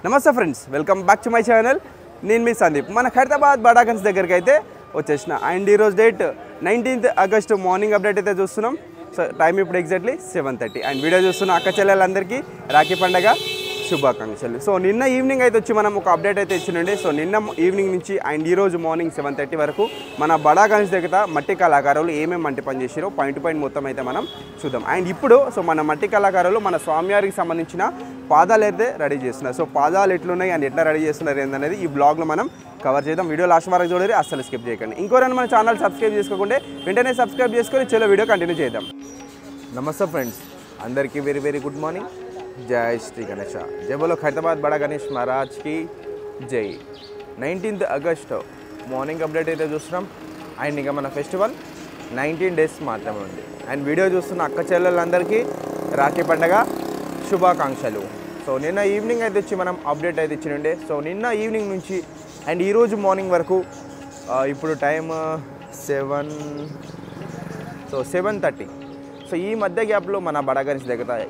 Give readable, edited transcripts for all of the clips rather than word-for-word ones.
నమస్తే friends, welcome back to my channel. నేను మీ సందీప్. మన ఖైరతాబాద్ బడాగన్స్ దగ్గరికి అయితే వచ్చేసిన. అండ్ ఈరోజు date 19th August morning update అయితే చూస్తున్నాం. సో టైం ఇప్పుడు ఎగ్జాక్ట్లీ 7:30. అండ్ వీడియో చూస్తున్న అక్క చెల్లెలందరికీ రాఖీ పండగ శుభాకాంక్షలు. సో నిన్న ఈవినింగ్ అయితే వచ్చి మనం ఒక అప్డేట్ అయితే ఇచ్చినండి. సో నిన్న ఈవినింగ్ నుంచి అండ్ ఈరోజు మార్నింగ్ 7:30 వరకు మన బడాగన్స్ దగ్గర మట్టి కళాకారులు ఏమేమి మట్టి పని చేసారో పాయింట్ పాయింట్ మొత్తం అయితే మనం చూద్దాం. అండ్ ఇప్పుడు సో మన మట్టి కళాకారులు మన స్వామివారికి సంబంధించిన పాదాలు అయితే రెడీ చేస్తున్నారు. సో పాదాలు ఎట్లున్నాయి అండ్ ఎట్లా రెడీ చేస్తున్నారు ఏందనేది ఈ బ్లాగ్లో మనం కవర్ చేద్దాం. వీడియో లాస్ట్ వరకు చూడండి, అస్సలు స్కిప్ చేయకండి. ఇంకోరైనా మన ఛానల్ సబ్స్క్రైబ్ చేసుకోకుండా వెంటనే సబ్స్క్రైబ్ చేసుకొని చలో వీడియో కంటిన్యూ చేద్దాం. నమస్తే ఫ్రెండ్స్, అందరికీ వెరీ వెరీ గుడ్ మార్నింగ్. జై శ్రీ గణేష. జై బోలో ఖైరతాబాద్ బడా గణేష్ మహారాజ్కి జై. 19th ఆగస్టు మార్నింగ్ అప్డేట్ అయితే చూస్తున్నాం. అండ్ ఇంకా మన ఫెస్టివల్ 19 days మాత్రమే ఉంది. అండ్ వీడియో చూస్తున్న అక్క చెల్లెలందరికీ రాఖీ పండగ శుభాకాంక్షలు. సో నిన్న ఈవినింగ్ అయితే వచ్చి మనం అప్డేట్ అయితే ఇచ్చినండే. సో నిన్న ఈవినింగ్ నుంచి అండ్ ఈరోజు మార్నింగ్ వరకు ఇప్పుడు టైం 7:30. సో ఈ మధ్య గ్యాప్లో మన బడాగన్స్ దగ్గర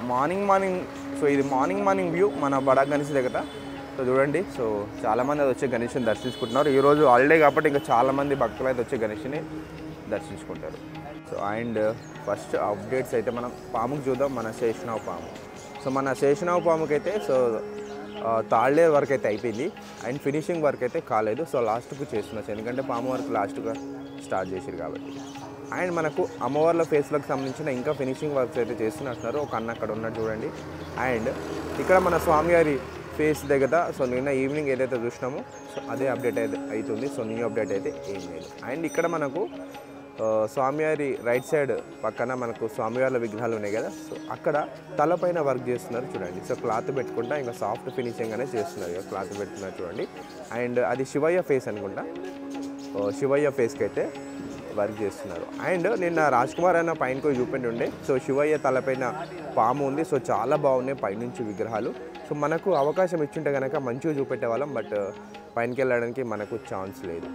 మార్నింగ్ సో ఇది మార్నింగ్ వ్యూ మన బడాగన్స్ దగ్గర. సో చూడండి, సో చాలామంది అది వచ్చే గణేష్ని దర్శించుకుంటున్నారు. ఈరోజు హాలిడే కాబట్టి ఇంకా చాలామంది భక్తులు అయితే వచ్చే గణేష్ని దర్శించుకుంటారు. సో అండ్ ఫస్ట్ అప్డేట్స్ అయితే మనం పాముకు చూద్దాం. మన శేషనావ్ పాము. సో మన శేషనావ్ పాముకి అయితే సో థర్డ్ లేయర్ వర్క్ అయితే అయిపోయింది అండ్ ఫినిషింగ్ వర్క్ అయితే కాలేదు. సో లాస్ట్కు చేస్తున్నారు, ఎందుకంటే పాము వర్క్ లాస్ట్గా స్టార్ట్ చేసారు కాబట్టి. అండ్ మనకు అమ్మవార్ల ఫేస్లకు సంబంధించిన ఇంకా ఫినిషింగ్ వర్క్స్ అయితే చేస్తున్నట్టున్నారు. ఒక అన్న అక్కడ ఉన్నట్టు చూడండి. అండ్ ఇక్కడ మన స్వామివారి ఫేస్ దగ్గర సో నిన్న ఈవినింగ్ ఏదైతే చూసినామో సో అదే అప్డేట్ అయితే అవుతుంది. సో న్యూ అప్డేట్ అయితే ఏం లేదు. అండ్ ఇక్కడ మనకు స్వామివారి రైట్ సైడ్ పక్కన మనకు స్వామివార్ల విగ్రహాలు ఉన్నాయి కదా, సో అక్కడ తలపైన వర్క్ చేస్తున్నారు చూడండి. సో క్లాత్ పెట్టుకుంటా ఇంకా సాఫ్ట్ ఫినిషింగ్ అనేది చేస్తున్నారు, క్లాత్ పెట్టుకున్నారు చూడండి. అండ్ అది శివయ్య ఫేస్ అనుకుంటా, శివయ్య ఫేస్కి అయితే వర్క్ చేస్తున్నారు. అండ్ నిన్న రాజ్ కుమార్ అన్న పైనకు చూపెట్టి ఉండే. సో శివయ్య తలపైన పాము ఉంది. సో చాలా బాగున్నాయి పైనుంచి విగ్రహాలు. సో మనకు అవకాశం ఇచ్చింటే కనుక మంచిగా చూపెట్టే వాళ్ళం, బట్ పైనకి వెళ్ళడానికి మనకు ఛాన్స్ లేదు.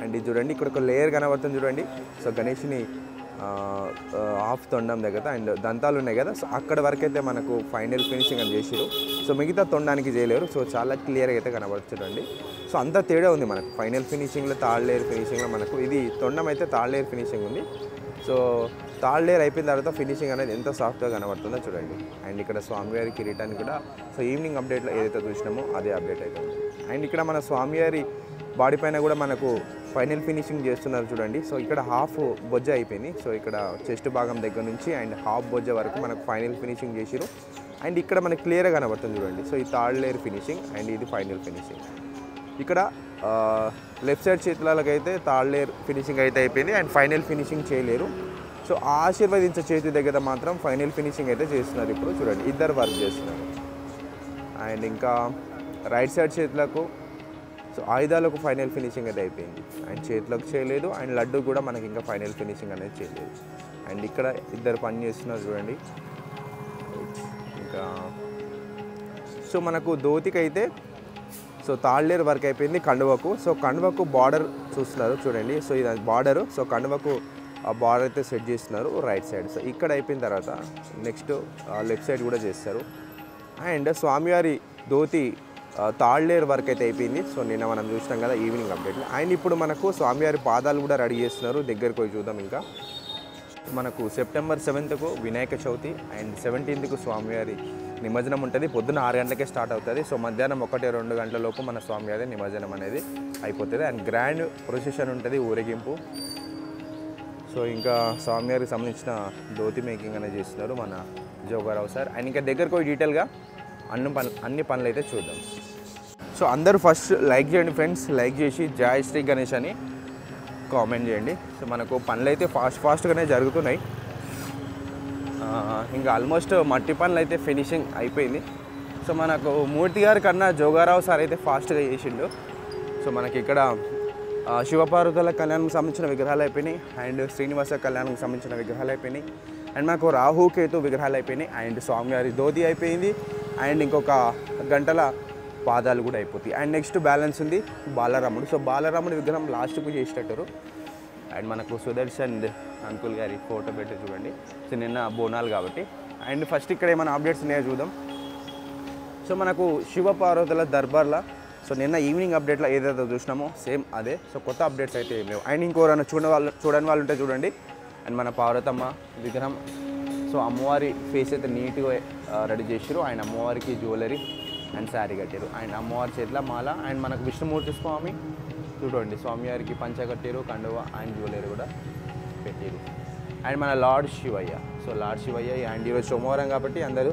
అండ్ ఇది చూడండి, ఇక్కడ ఒక లేయర్ కనబడుతుంది చూడండి. సో గణేష్ని హాఫ్ తొండం దగ్గర అండ్ దంతాలు ఉన్నాయి కదా, సో అక్కడ వరకు అయితే మనకు ఫైనల్ ఫినిషింగ్ అని చేసిరు. సో మిగతా తొండానికి చేయలేరు. సో చాలా క్లియర్గా అయితే కనబడుతుందండి. సో అంతా తేడా ఉంది మనకు ఫైనల్ ఫినిషింగ్లో, థర్డ్ లేయర్ ఫినిషింగ్లో. మనకు ఇది తొండం అయితే థర్డ్ లేయర్ ఫినిషింగ్ ఉంది. సో థర్డ్ లేయర్ అయిపోయిన తర్వాత ఫినిషింగ్ అనేది ఎంత సాఫ్ట్గా కనబడుతుందో చూడండి. అండ్ ఇక్కడ స్వామివారి కిరీటాన్ని కూడా సో ఈవినింగ్ అప్డేట్లో ఏదైతే చూసినామో అదే అప్డేట్ అవుతుంది. అండ్ ఇక్కడ మన స్వామివారి బాడీ పైన కూడా మనకు ఫైనల్ ఫినిషింగ్ చేస్తున్నారు చూడండి. సో ఇక్కడ హాఫ్ బొజ్జ అయిపోయింది. సో ఇక్కడ చెస్ట్ భాగం దగ్గర నుంచి అండ్ హాఫ్ బొజ్జ వరకు మనకు ఫైనల్ ఫినిషింగ్ చేసిరు. అండ్ ఇక్కడ మనకు క్లియర్గా కనబడుతుంది చూడండి. సో ఈ థర్డ్ లేయర్ ఫినిషింగ్ అండ్ ఇది ఫైనల్ ఫినిషింగ్. ఇక్కడ లెఫ్ట్ సైడ్ చేతులకి అయితే థర్డ్ లేయర్ ఫినిషింగ్ అయితే అయిపోయింది అండ్ ఫైనల్ ఫినిషింగ్ చేయలేరు. సో ఆశీర్వదించే చేతి దగ్గర మాత్రం ఫైనల్ ఫినిషింగ్ అయితే చేస్తున్నారు. ఇప్పుడు చూడండి, ఇద్దరు వర్క్ చేస్తున్నారు. అండ్ ఇంకా రైట్ సైడ్ చేతులకు సో ఆయుధాలకు ఫైనల్ ఫినిషింగ్ అయితే అయిపోయింది అండ్ చేతులకు చేయలేదు. అండ్ లడ్డు కూడా మనకి ఇంకా ఫైనల్ ఫినిషింగ్ అనేది చేయలేదు. అండ్ ఇక్కడ ఇద్దరు పని చేస్తున్నారు చూడండి. ఇంకా సో మనకు ధోతికి అయితే సో థర్డ్ లేయర్ వర్క్ అయిపోయింది కండువకు. సో కండువకు బార్డర్ చూస్తున్నారు చూడండి. సో ఇది బార్డరు. సో కండువకు ఆ బార్డర్ అయితే సెట్ చేస్తున్నారు రైట్ సైడ్. సో ఇక్కడ అయిపోయిన తర్వాత నెక్స్ట్ లెఫ్ట్ సైడ్ కూడా చేస్తారు. అండ్ స్వామివారి ధోతి థర్డ్ లేయర్ వర్క్ అయితే అయిపోయింది. సో నిన్న మనం చూసినాం కదా ఈవినింగ్ అప్డేట్. అండ్ ఇప్పుడు మనకు స్వామివారి పాదాలు కూడా రెడీ చేస్తున్నారు. దగ్గరికి పోయి చూద్దాం. ఇంకా మనకు September 7th Vinayaka Chavithi and 17th స్వామివారి నిమజ్జనం ఉంటుంది. పొద్దున్న 6 గంటలకే స్టార్ట్ అవుతుంది. సో మధ్యాహ్నం 1-2 గంటల లోపు మన స్వామివారి నిమజ్జనం అనేది అయిపోతుంది. అండ్ గ్రాండ్ ప్రొసెషన్ ఉంటుంది, ఊరేగింపు. సో ఇంకా స్వామివారికి సంబంధించిన ధోతి మేకింగ్ అనేది చేస్తున్నారు మన జోగారావు సార్. అండ్ ఇంకా దగ్గరకు పోయి డీటెయిల్గా అన్ని పనులు అయితే చూద్దాం. సో అందరూ ఫస్ట్ లైక్ చేయండి ఫ్రెండ్స్. లైక్ చేసి జై శ్రీ గణేష్ అని కామెంట్ చేయండి. సో మనకు పనులు అయితే ఫాస్ట్గానే జరుగుతున్నాయి. ఇంకా ఆల్మోస్ట్ మట్టి పనులు అయితే ఫినిషింగ్ అయిపోయింది. సో మనకు మూర్తి గారి కన్నా జోగారావు సార్ అయితే ఫాస్ట్గా చేసిండు. సో మనకి ఇక్కడ శివపార్వతుల కళ్యాణంకి సంబంధించిన విగ్రహాలు అయిపోయినాయి అండ్ శ్రీనివాస కళ్యాణంకి సంబంధించిన విగ్రహాలు అయిపోయినాయి అండ్ మనకు రాహుకేతు విగ్రహాలు అయిపోయినాయి అండ్ స్వామివారి ధోతి అయిపోయింది అండ్ ఇంకొక గంటల పాదాలు కూడా అయిపోతాయి. అండ్ నెక్స్ట్ బ్యాలెన్స్ ఉంది బాలరాముడు. సో బాలరాముడి విగ్రహం లాస్ట్కు చేసేటట్టు అండ్ మనకు సుదర్శన్ అంకుల్ గారి ఫోటో పెట్టి చూడండి. సో నిన్న బోనాలు కాబట్టి. అండ్ ఫస్ట్ ఇక్కడ ఏమైనా అప్డేట్స్ ఉన్నాయో చూద్దాం. సో మనకు శివ పార్వతుల దర్బార్లో సో నిన్న ఈవినింగ్ అప్డేట్లో ఏదైతే చూసినామో సేమ్ అదే. సో కొత్త అప్డేట్స్ అయితే ఏం లేవు. అండ్ ఇంకోరైనా చూడని వాళ్ళు ఉంటే చూడండి. అండ్ మన పార్వతమ్మ విగ్రహం సో అమ్మవారి ఫేస్ అయితే నీట్గా రెడీ చేసారు. అండ్ అమ్మవారికి జ్యువెలరీ అండ్ శారీ కట్టారు. అండ్ అమ్మవారి చేతిలో మాల. అండ్ మనకు విష్ణుమూర్తి స్వామి చూడండి, స్వామివారికి పంచ కట్టారు, కండువ అండ్ జ్యువెలరీ కూడా పెట్టారు. అండ్ మన lord Shivayya. So lord Shivayya and ఈరోజు సోమవారం కాబట్టి అందరూ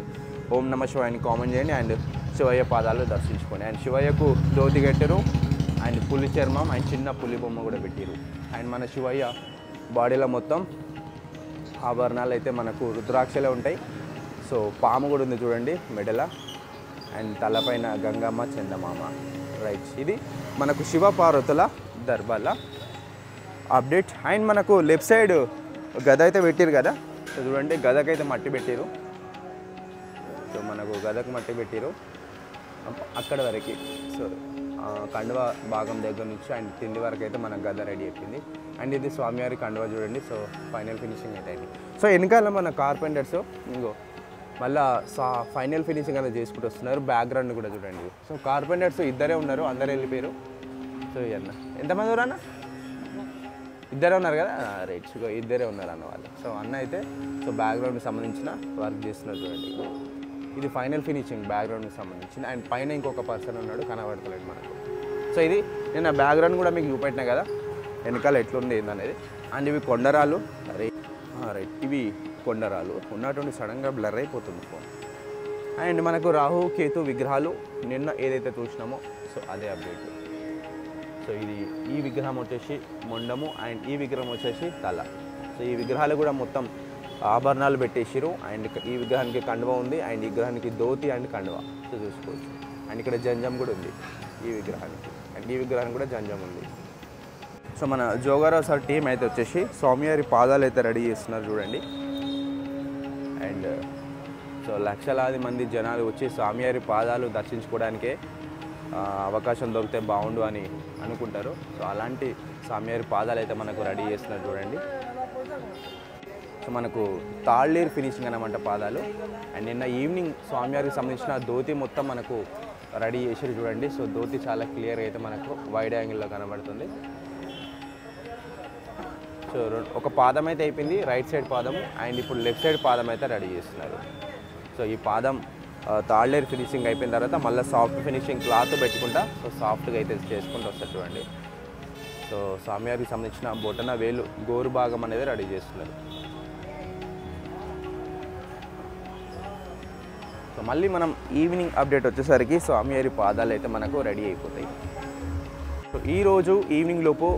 ఓం నమ శివాయ అని కామెంట్ చేయండి. అండ్ శివయ్య పాదాలు దర్శించుకోండి. అండ్ శివయ్యకు ధోతి కట్టారు అండ్ పులి చర్మం అండ్ చిన్న పులి బొమ్మ కూడా పెట్టారు. అండ్ మన శివయ్య బాడీలో మొత్తం ఆభరణాలు అయితే మనకు రుద్రాక్షలే ఉంటాయి. సో పాము కూడా ఉంది చూడండి మెడల. అండ్ తలపైన గంగమ్మ చందమామ. రైట్, ఇది మనకు శివ పార్వతుల దర్బార్ల అప్డేట్. అండ్ మనకు లెఫ్ట్ సైడ్ గద అయితే పెట్టారు కదా. సో చూడండి, గదకైతే మట్టి పెట్టారు. సో మనకు గదకు మట్టి పెట్టారు అక్కడ వరకు. సో కండువ భాగం దగ్గర నుంచి అండ్ తిండి వరకు అయితే మన గద రెడీ అయిపోయింది. అండ్ ఇది స్వామివారి కండువ చూడండి. సో ఫైనల్ ఫినిషింగ్ అయితే అయింది. సో వెనకాల మన కార్పెంటర్స్ ఇంకో మళ్ళీ ఫైనల్ ఫినిషింగ్ అనేది చేసుకుంటూ వస్తున్నారు. బ్యాక్గ్రౌండ్ కూడా చూడండి. సో కార్పెంటర్స్ ఇద్దరే ఉన్నారు, అందరు వెళ్ళిపోయారు. సో అన్న ఎంతమంది ఉన్నారన్న? ఇద్దరే ఉన్నారు కదా. రైట్, సో ఇద్దరే ఉన్నారు అన్న వాళ్ళు. సో అన్న అయితే సో బ్యాక్గ్రౌండ్కి సంబంధించిన వర్క్ చేస్తున్నారు చూడండి. ఇది ఫైనల్ ఫినిషింగ్ బ్యాక్గ్రౌండ్కి సంబంధించింది. అండ్ పైన ఇంకొక పర్సన్ ఉన్నాడు, కనబడతలేడు మనకు. సో ఇది నేను ఆ బ్యాక్గ్రౌండ్ కూడా మీకు చూపెట్టినా కదా వెనకాల ఎట్లుంది ఏందనేది. అండ్ ఇవి కొండరాలు. రైట్, ఇవి కొండరాలు ఉన్నటువంటి సడన్గా బ్లర్ అయిపోతుంది ఫోన్. అండ్ మనకు రాహు కేతు విగ్రహాలు నిన్న ఏదైతే చూసినామో సో అదే అప్డేట్. సో ఇది ఈ విగ్రహం వచ్చేసి మొండము అండ్ ఈ విగ్రహం వచ్చేసి తల. సో ఈ విగ్రహాలు కూడా మొత్తం ఆభరణాలు పెట్టేసారు. అండ్ ఈ విగ్రహానికి కండువ ఉంది అండ్ ఈ విగ్రహానికి ధోతి అండ్ కండువ. సో చూసుకోవచ్చు. అండ్ ఇక్కడ జంజం కూడా ఉంది ఈ విగ్రహానికి. అండ్ ఈ విగ్రహానికి కూడా జంజం ఉంది. సో మన జోగారావు సార్ టీం అయితే వచ్చేసి స్వామివారి పాదాలు అయితే రెడీ చేస్తున్నారు చూడండి. అండ్ సో లక్షలాది మంది జనాలు వచ్చి స్వామివారి పాదాలు దర్శించుకోవడానికే అవకాశం దొరికితే బాగుండు అని అనుకుంటారు. సో అలాంటి స్వామివారి పాదాలు అయితే మనకు రెడీ చేస్తున్నారు చూడండి. సో మనకు తాళ్ళీర్ ఫినిషింగ్ అన్నమాట పాదాలు. అండ్ నిన్న ఈవినింగ్ స్వామివారికి సంబంధించిన ధోతి మొత్తం మనకు రెడీ చేసారు చూడండి. సో ధోతి చాలా క్లియర్ అయితే మనకు వైడ్ యాంగిల్లో కనబడుతుంది. సో ఒక పాదం అయితే అయిపోయింది, రైట్ సైడ్ పాదం. అండ్ ఇప్పుడు లెఫ్ట్ సైడ్ పాదం అయితే రెడీ చేస్తున్నారు. సో ఈ పాదం తాళ్ళేరు ఫినిషింగ్ అయిపోయిన తర్వాత మళ్ళీ సాఫ్ట్ ఫినిషింగ్ క్లాత్ పెట్టుకుంటా సో సాఫ్ట్గా అయితే చేసుకుంటూ వస్తారు చూడండి. సో స్వామివారికి సంబంధించిన బొటన వేలు గోరు భాగం అనేది రెడీ చేస్తున్నారు. సో మళ్ళీ మనం ఈవినింగ్ అప్డేట్ వచ్చేసరికి స్వామివారి పాదాలు అయితే మనకు రెడీ అయిపోతాయి. సో ఈరోజు ఈవినింగ్ లోపు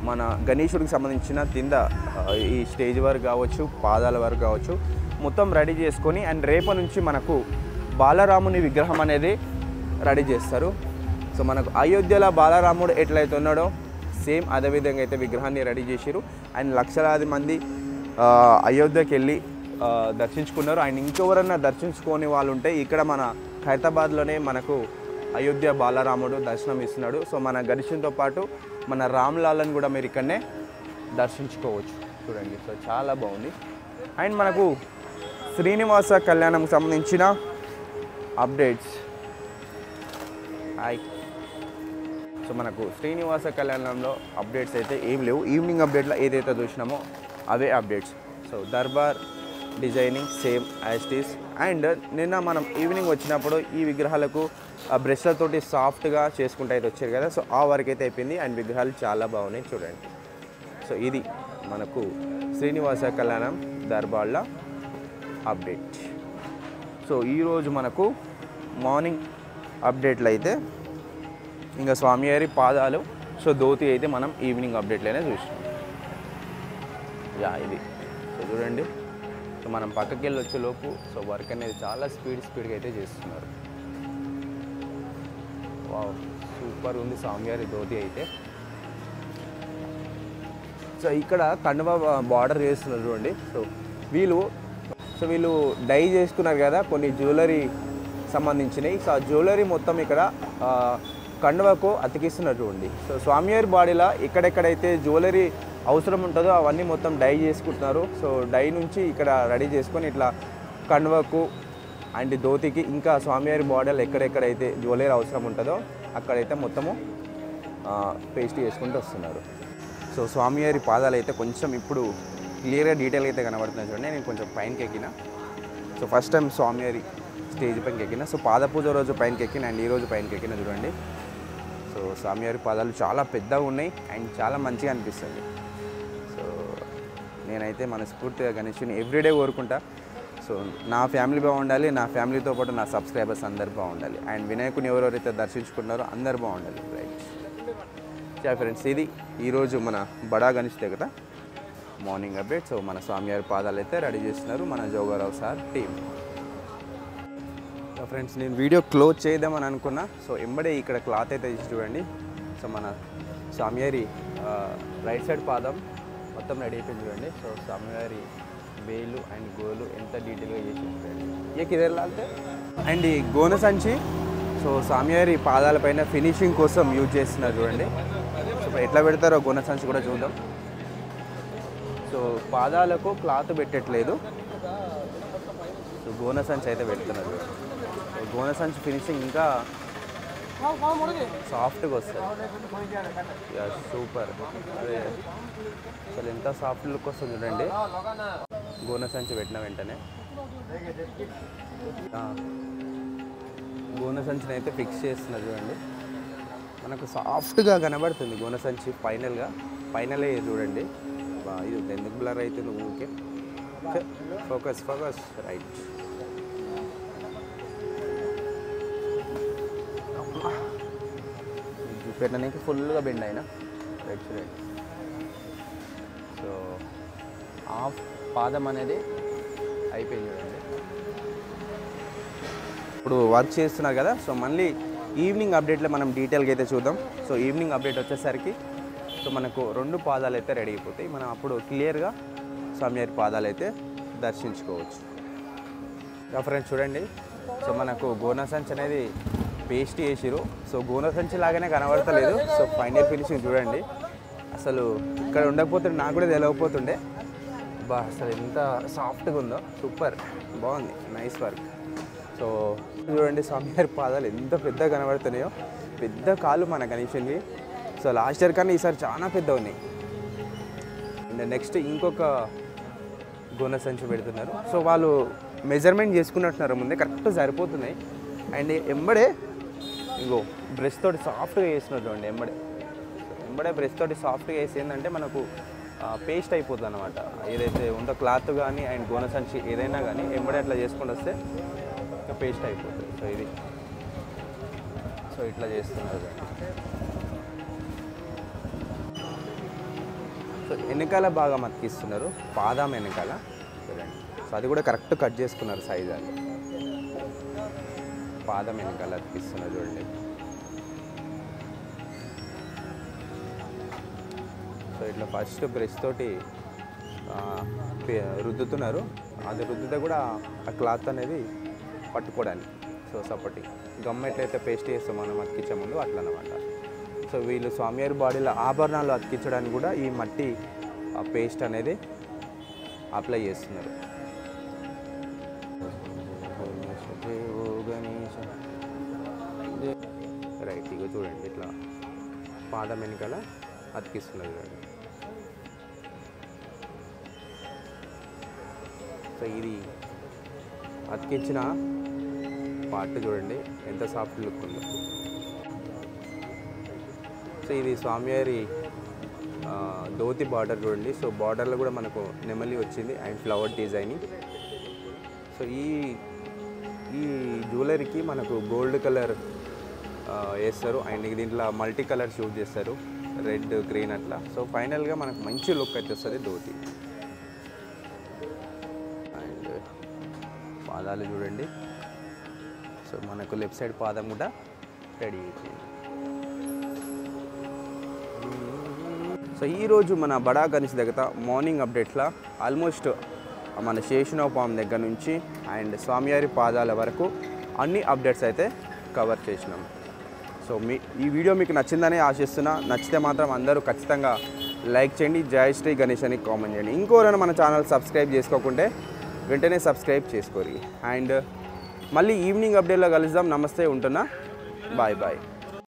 మన గణేశుడికి సంబంధించిన కింద ఈ స్టేజ్ వరకు కావచ్చు, పాదాల వరకు కావచ్చు మొత్తం రెడీ చేసుకొని అండ్ రేపటి నుంచి మనకు బాలరాముని విగ్రహం అనేది రెడీ చేస్తారు. సో మనకు అయోధ్యలో బాలరాముడు ఎట్లయితే ఉన్నాడో సేమ్ అదేవిధంగా అయితే విగ్రహాన్ని రెడీ చేసారు. అండ్ లక్షలాది మంది అయోధ్యకి వెళ్ళి దర్శించుకున్నారు. అండ్ ఇంకెవరన్నా దర్శించుకోని వాళ్ళు ఉంటే ఇక్కడ మన హైదరాబాద్లోనే మనకు అయోధ్య బాలరాముడు దర్శనం ఇస్తున్నాడు. సో మన గణేశునితో పాటు మన రామ్లాలను కూడా మీరు ఇక్కడనే దర్శించుకోవచ్చు చూడండి. సో చాలా బాగుంది. అండ్ మనకు శ్రీనివాస కళ్యాణంకి సంబంధించిన అప్డేట్స్. హాయ్. సో మనకు శ్రీనివాస కళ్యాణంలో అప్డేట్స్ అయితే ఏం లేవు. ఈవినింగ్ అప్డేట్లో ఏదైతే చూసినామో అవే updates. So Darbar designing same as it is. And నిన్న మనం ఈవినింగ్ వచ్చినప్పుడు ఈ విగ్రహాలకు బ్రష్లతోటి సాఫ్ట్గా చేసుకుంటూ అయితే వచ్చారు కదా. సో ఆ వరకు అయితే అయిపోయింది. అండ్ విగ్రహాలు చాలా బాగున్నాయి చూడండి. సో ఇది మనకు శ్రీనివాస కళ్యాణం దర్బార్ల అప్డేట్. సో ఈరోజు మనకు మార్నింగ్ అప్డేట్లు అయితే ఇంకా స్వామివారి పాదాలు సో ధోతి అయితే మనం ఈవినింగ్ అప్డేట్లోనే చూసినాం. ఇది సో చూడండి. సో మనం పక్కకి వెళ్ళి వచ్చేలోపు సో వర్క్ అనేది చాలా స్పీడ్గా అయితే చేస్తున్నారు. వావ్, సూపర్ ఉంది స్వామివారి ధోతి అయితే. సో ఇక్కడ కండువ బార్డర్ చేస్తున్నారు చూడండి. సో వీళ్ళు డై చేసుకున్నారు కదా కొన్ని జ్యువెలరీ సంబంధించినవి. సో ఆ జ్యువెలరీ మొత్తం ఇక్కడ కండువకు అతికిస్తున్నారు చూడండి. సో స్వామివారి బాడీలో ఎక్కడెక్కడైతే జ్యువెలరీ అవసరం ఉంటుందో అవన్నీ మొత్తం డై చేసుకుంటున్నారు. సో డై నుంచి ఇక్కడ రెడీ చేసుకొని ఇట్లా కండువకు అండ్ ధోతికి ఇంకా స్వామివారి బార్డర్లు ఎక్కడెక్కడైతే జ్యువెలరీ అవసరం ఉంటుందో అక్కడైతే మొత్తము పేస్ట్ చేసుకుంటూ వస్తున్నారు. సో స్వామివారి పాదాలు అయితే కొంచెం ఇప్పుడు క్లియర్గా డీటెయిల్గా అయితే కనబడుతున్నాయి చూడండి. నేను కొంచెం పైనకి ఎక్కిన. సో ఫస్ట్ టైం స్వామివారి స్టేజ్ పైనకి ఎక్కిన. సో పాద పూజ రోజు పైనకి ఎక్కిన అండ్ ఈరోజు పైనకి ఎక్కిన చూడండి. సో స్వామివారి పాదాలు చాలా పెద్దగా ఉన్నాయి అండ్ చాలా మంచిగా అనిపిస్తుంది. సో నేనైతే మనస్ఫూర్తిగా గణేశుని ఎవ్రీడే కోరుకుంటా. సో నా ఫ్యామిలీ బాగుండాలి, నా ఫ్యామిలీతో పాటు నా సబ్స్క్రైబర్స్ అందరు బాగుండాలి అండ్ వినాయకుని ఎవరెవరైతే దర్శించుకుంటున్నారో అందరు బాగుండాలి. రైట్ ఫ్రెండ్స్, ఇది ఈరోజు మన బడా గణేష్ దగ్గర మార్నింగ్ అప్డేట్. సో మన స్వామివారి పాదాలు అయితే రెడీ చేస్తున్నారు మన Joga Rao sir team. So friends, నేను వీడియో క్లోజ్ చేద్దామని అనుకున్నా. సో ఎంబడే ఇక్కడ క్లాత్ అయితే తీసి చూడండి. సో మన స్వామివారి రైట్ సైడ్ పాదం మొత్తం రెడీ అయిపోయింది చూడండి. సో స్వామివారి వేలు అండ్ గోలు ఎంత డీటెయిల్గా చేసి చూడండి. ఇక ఇదేళ్ళాలంటే అండ్ ఈ గోన సంచి సో స్వామివారి పాదాలపైన ఫినిషింగ్ కోసం యూజ్ చేస్తున్నారు చూడండి. సో ఎట్లా పెడతారో గోన సంచి కూడా చూద్దాం. సో పాదాలకు క్లాత్ పెట్టట్లేదు, సో గోన సంచి అయితే పెడుతున్నారు. గోన సంచి ఫినిషింగ్ ఇంకా సాఫ్ట్గా వస్తుంది. సూపర్, అదే అసలు ఎంత సాఫ్ట్ లుక్ వస్తుంది చూడండి గోన సంచి పెట్టిన వెంటనే. గోన సంచిని అయితే ఫిక్స్ చేస్తున్నారు చూడండి. మనకు సాఫ్ట్గా కనబడుతుంది గోన సంచి ఫైనలే చూడండి. ఇది ఎందుకు బ్లర్ అవుతుంది ఊకే. Focus right. పెట్టడానికి ఫుల్గా బెండ్ అయినా రైట్ చూడండి. సో హాఫ్ పాదం అనేది అయిపోయింది చూడండి. ఇప్పుడు వర్క్ చేస్తున్నారు కదా. సో మళ్ళీ ఈవినింగ్ అప్డేట్లో మనం డీటెయిల్గా అయితే చూద్దాం. సో ఈవినింగ్ అప్డేట్ వచ్చేసరికి సో మనకు 2 పాదాలు అయితే రెడీ అయిపోతాయి. మనం అప్పుడు క్లియర్గా స్వామివారి పాదాలు అయితే దర్శించుకోవచ్చు. ఫ్రెండ్స్ చూడండి, సో మనకు గోన సంచి అనేది పేస్ట్ చేసిరు. సో గోన సంచి లాగానే కనబడతలేదు. సో ఫైనల్ ఫినిషింగ్ చూడండి. అసలు ఇక్కడ ఉండకపోతుండే నాకు కూడా తెలియకపోతుండే. అసలు ఎంత సాఫ్ట్గా ఉందో, సూపర్ బాగుంది, నైస్ వర్క్. సో చూడండి స్వామివారి పాదాలు ఎంత పెద్దగా కనబడుతున్నాయో. పెద్ద కాలు మన గణేశుని. సో లాస్ట్ ఇయర్ కన్నా ఈసారి చాలా పెద్ద ఉన్నాయి. అండ్ నెక్స్ట్ ఇంకొక గోన సంచి పెడుతున్నారు. సో వాళ్ళు మెజర్మెంట్ చేసుకున్నట్టున్నారు ముందే, కరెక్ట్ సరిపోతున్నాయి. అండ్ ఎంబడే ఇంకో బ్రష్ తోటి సాఫ్ట్గా వేసినట్టు అండి. ఎంబడే బ్రష్ తోటి సాఫ్ట్గా వేసి ఏంటంటే మనకు పేస్ట్ అయిపోతుంది అనమాట. ఏదైతే ఉందో క్లాత్ కానీ అండ్ గోన సంచి ఏదైనా కానీ ఎంబడే అట్లా చేసుకుంటూ వస్తే ఇంకా పేస్ట్ అయిపోతుంది. సో ఇది సో ఇట్లా చేస్తున్నారు. సో వెనకాల బాగా మతికిస్తున్నారు, పాదం వెనకాల చూడండి. సో అది కూడా కరెక్ట్ కట్ చేసుకున్నారు సైజ్. అది పాదం వెనకాల అతికిస్తున్నారు చూడండి. సో ఇట్లా ఫస్ట్ బ్రష్ తోటి రుద్దుతున్నారు. అది రుద్దితే కూడా ఆ క్లాత్ అనేది పట్టుకోవడానికి. సో సపోర్టింగ్ గమ్ ఎట్లయితే పేస్ట్ చేస్తాం మనం అతికించే ముందు అట్లా అన్నమాట. సో వీళ్ళు స్వామివారి బాడీలో ఆభరణాలు అతికించడానికి కూడా ఈ మట్టి పేస్ట్ అనేది అప్లై చేస్తున్నారు. రైట్, ఇక చూడండి ఇట్లా పాదం వెనకాల అతికిస్తున్నారు చూడండి. సో ఇది అతికించిన పార్ట్ చూడండి ఎంత సాఫ్ట్ లుక్ ఉందో. సో ఇది స్వామివారి ధోతి బార్డర్ చూడండి. సో బార్డర్లో కూడా మనకు నెమలి వచ్చింది అండ్ ఫ్లవర్ డిజైనింగ్. సో ఈ జ్యువెలరీకి మనకు గోల్డ్ కలర్ వేస్తారు అండ్ దీంట్లో మల్టీ కలర్స్ యూజ్ చేస్తారు, రెడ్ గ్రీన్ అట్లా. సో ఫైనల్గా మనకు మంచి లుక్ అయితే వస్తుంది ధోతి. అండ్ పాదాలు చూడండి. సో మనకు లెఫ్ట్ సైడ్ పాదం కూడా రెడీ అయిపోయింది. సో ఈరోజు మన బడా గణేష్ దగ్గర మార్నింగ్ అప్డేట్లో ఆల్మోస్ట్ మన శేషునోపాం దగ్గర నుంచి అండ్ స్వామివారి పాదాల వరకు అన్ని అప్డేట్స్ అయితే కవర్ చేసినాం. సో ఈ వీడియో మీకు నచ్చిందని ఆశిస్తున్నా. నచ్చితే మాత్రం అందరూ ఖచ్చితంగా లైక్ చేయండి, జై శ్రీ గణేష్ అని కామెంట్ చేయండి. ఇంకోరైనా మన ఛానల్ సబ్స్క్రైబ్ చేసుకోకుంటే వెంటనే సబ్స్క్రైబ్ చేసుకోరి. అండ్ మళ్ళీ ఈవినింగ్ అప్డేట్లో కలుద్దాం. నమస్తే, ఉంటున్నా. Bye bye.